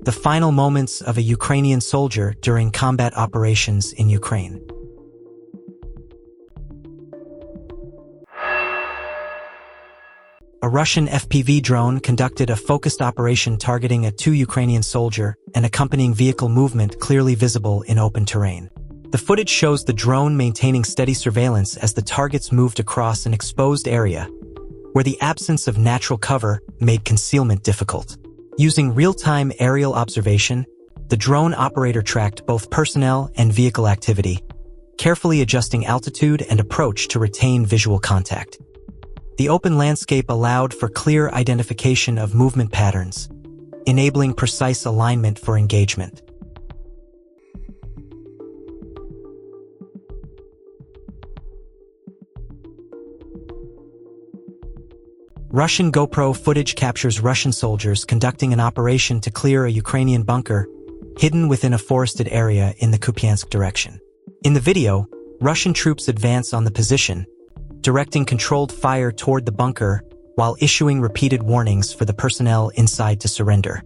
The final moments of a Ukrainian soldier during combat operations in Ukraine. A Russian FPV drone conducted a focused operation targeting a 2 Ukrainian soldier and accompanying vehicle movement clearly visible in open terrain. The footage shows the drone maintaining steady surveillance as the targets moved across an exposed area, where the absence of natural cover made concealment difficult. Using real-time aerial observation, the drone operator tracked both personnel and vehicle activity, carefully adjusting altitude and approach to retain visual contact. The open landscape allowed for clear identification of movement patterns, enabling precise alignment for engagement. Russian GoPro footage captures Russian soldiers conducting an operation to clear a Ukrainian bunker hidden within a forested area in the Kupiansk direction. In the video, Russian troops advance on the position, directing controlled fire toward the bunker while issuing repeated warnings for the personnel inside to surrender.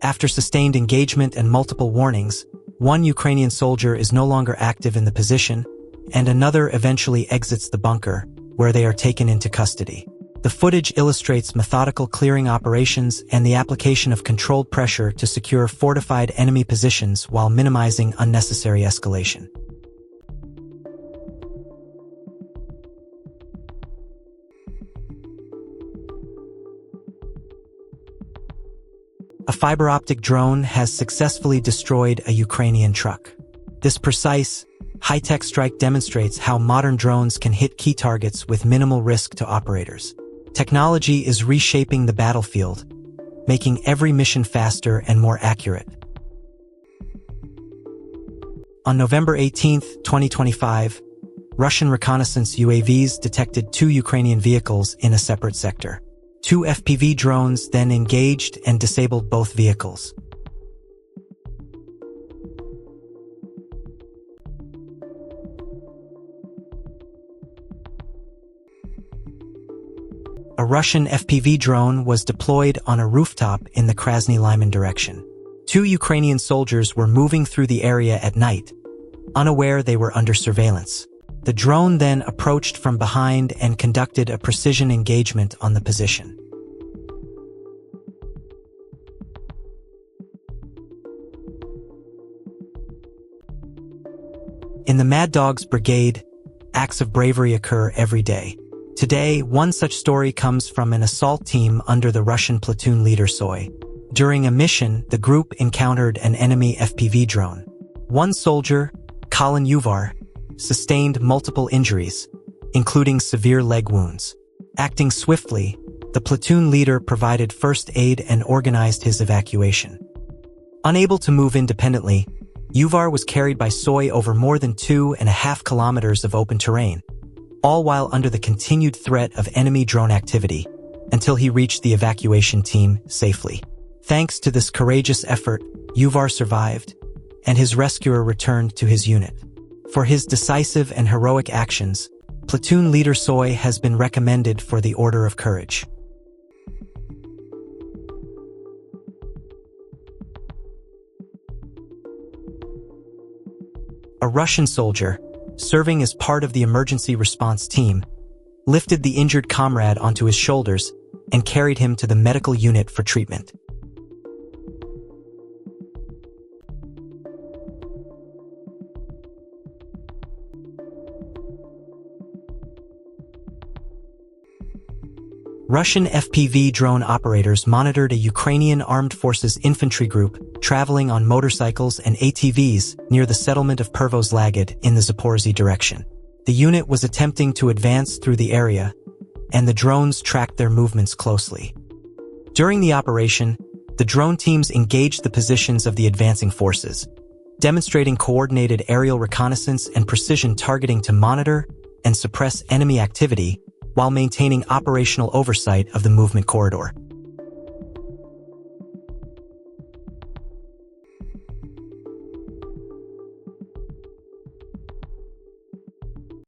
After sustained engagement and multiple warnings, one Ukrainian soldier is no longer active in the position, and another eventually exits the bunker, where they are taken into custody. The footage illustrates methodical clearing operations and the application of controlled pressure to secure fortified enemy positions while minimizing unnecessary escalation. A fiber optic drone has successfully destroyed a Ukrainian truck. This precise, high-tech strike demonstrates how modern drones can hit key targets with minimal risk to operators. Technology is reshaping the battlefield, making every mission faster and more accurate. On November 18, 2025, Russian reconnaissance UAVs detected 2 Ukrainian vehicles in a separate sector. 2 FPV drones then engaged and disabled both vehicles. A Russian FPV drone was deployed on a rooftop in the Krasny-Lyman direction. 2 Ukrainian soldiers were moving through the area at night, unaware they were under surveillance. The drone then approached from behind and conducted a precision engagement on the position. In the Mad Dogs Brigade, acts of bravery occur every day. Today, one such story comes from an assault team under the Russian platoon leader Soy. During a mission, the group encountered an enemy FPV drone. One soldier, Colin Uvar, sustained multiple injuries, including severe leg wounds. Acting swiftly, the platoon leader provided first aid and organized his evacuation. Unable to move independently, Uvar was carried by Soy over more than 2.5 kilometers of open terrain, all while under the continued threat of enemy drone activity, until he reached the evacuation team safely. Thanks to this courageous effort, Uvar survived, and his rescuer returned to his unit. For his decisive and heroic actions, platoon leader Soy has been recommended for the Order of Courage. A Russian soldier, serving as part of the emergency response team, lifted the injured comrade onto his shoulders and carried him to the medical unit for treatment. Russian FPV drone operators monitored a Ukrainian armed forces infantry group traveling on motorcycles and ATVs near the settlement of Pervozlagid in the Zaporizhzhia direction. The unit was attempting to advance through the area, and the drones tracked their movements closely. During the operation, the drone teams engaged the positions of the advancing forces, demonstrating coordinated aerial reconnaissance and precision targeting to monitor and suppress enemy activity while maintaining operational oversight of the movement corridor.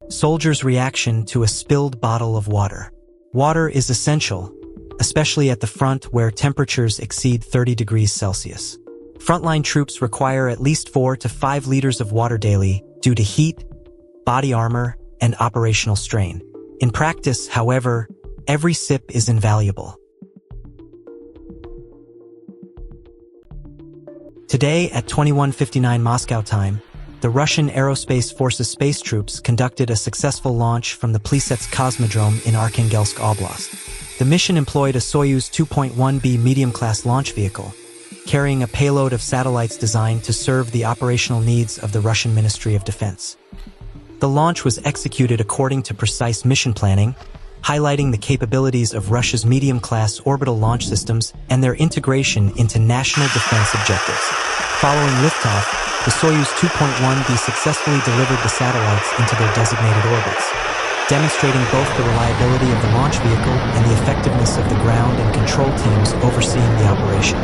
Soldiers' reaction to a spilled bottle of water. Water is essential, especially at the front where temperatures exceed 30 degrees Celsius. Frontline troops require at least 4 to 5 liters of water daily due to heat, body armor, and operational strain. In practice, however, every sip is invaluable. Today, at 21:59 Moscow time, the Russian Aerospace Forces space troops conducted a successful launch from the Plesets Cosmodrome in Arkhangelsk Oblast. The mission employed a Soyuz 2.1B medium-class launch vehicle, carrying a payload of satellites designed to serve the operational needs of the Russian Ministry of Defense. The launch was executed according to precise mission planning, highlighting the capabilities of Russia's medium-class orbital launch systems and their integration into national defense objectives. Following liftoff, the Soyuz 2.1B successfully delivered the satellites into their designated orbits, demonstrating both the reliability of the launch vehicle and the effectiveness of the ground and control teams overseeing the operation.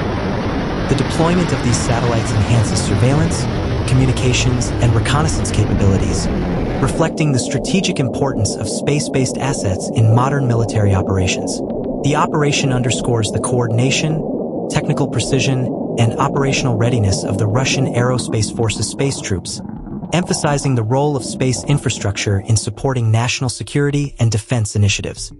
The deployment of these satellites enhances surveillance, communications, and reconnaissance capabilities, reflecting the strategic importance of space-based assets in modern military operations. The operation underscores the coordination, technical precision, and operational readiness of the Russian Aerospace Forces space troops, emphasizing the role of space infrastructure in supporting national security and defense initiatives.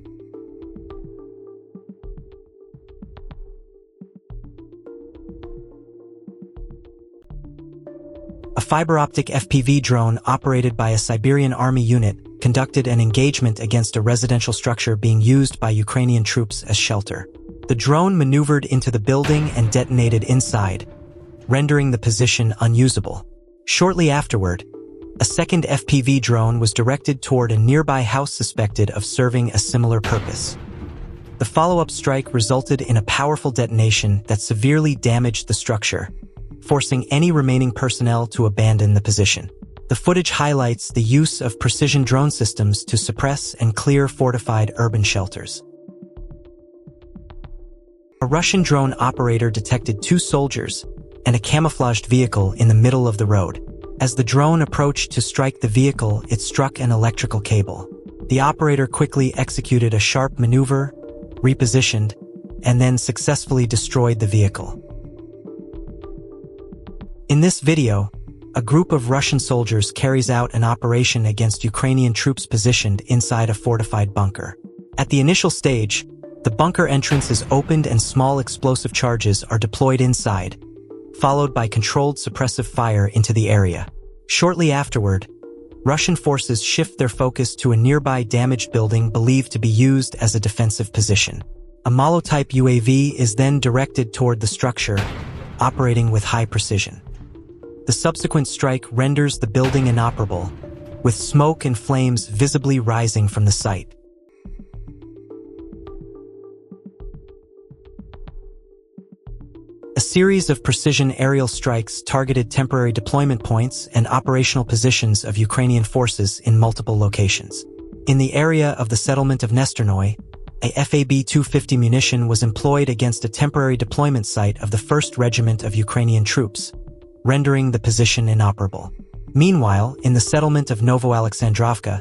A fiber-optic FPV drone operated by a Siberian army unit conducted an engagement against a residential structure being used by Ukrainian troops as shelter. The drone maneuvered into the building and detonated inside, rendering the position unusable. Shortly afterward, a second FPV drone was directed toward a nearby house suspected of serving a similar purpose. The follow-up strike resulted in a powerful detonation that severely damaged the structure, forcing any remaining personnel to abandon the position. The footage highlights the use of precision drone systems to suppress and clear fortified urban shelters. A Russian drone operator detected 2 soldiers and a camouflaged vehicle in the middle of the road. As the drone approached to strike the vehicle, it struck an electrical cable. The operator quickly executed a sharp maneuver, repositioned, and then successfully destroyed the vehicle. In this video, a group of Russian soldiers carries out an operation against Ukrainian troops positioned inside a fortified bunker. At the initial stage, the bunker entrance is opened and small explosive charges are deployed inside, followed by controlled suppressive fire into the area. Shortly afterward, Russian forces shift their focus to a nearby damaged building believed to be used as a defensive position. A Molo-type UAV is then directed toward the structure, operating with high precision. The subsequent strike renders the building inoperable, with smoke and flames visibly rising from the site. A series of precision aerial strikes targeted temporary deployment points and operational positions of Ukrainian forces in multiple locations. In the area of the settlement of Nestornoye, a FAB-250 munition was employed against a temporary deployment site of the 1st Regiment of Ukrainian troops, rendering the position inoperable. Meanwhile, in the settlement of Novo-Alexandrovka,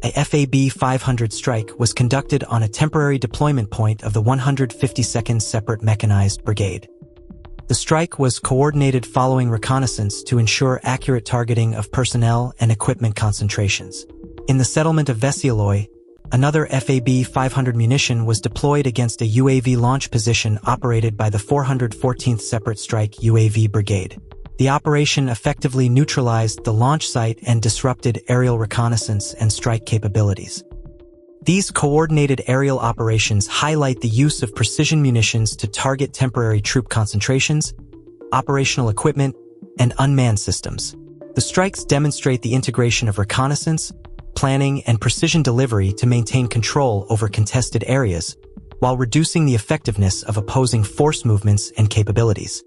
a FAB-500 strike was conducted on a temporary deployment point of the 152nd Separate Mechanized Brigade. The strike was coordinated following reconnaissance to ensure accurate targeting of personnel and equipment concentrations. In the settlement of Veseloy, another FAB-500 munition was deployed against a UAV launch position operated by the 414th Separate Strike UAV Brigade. The operation effectively neutralized the launch site and disrupted aerial reconnaissance and strike capabilities. These coordinated aerial operations highlight the use of precision munitions to target temporary troop concentrations, operational equipment, and unmanned systems. The strikes demonstrate the integration of reconnaissance, planning, and precision delivery to maintain control over contested areas, while reducing the effectiveness of opposing force movements and capabilities.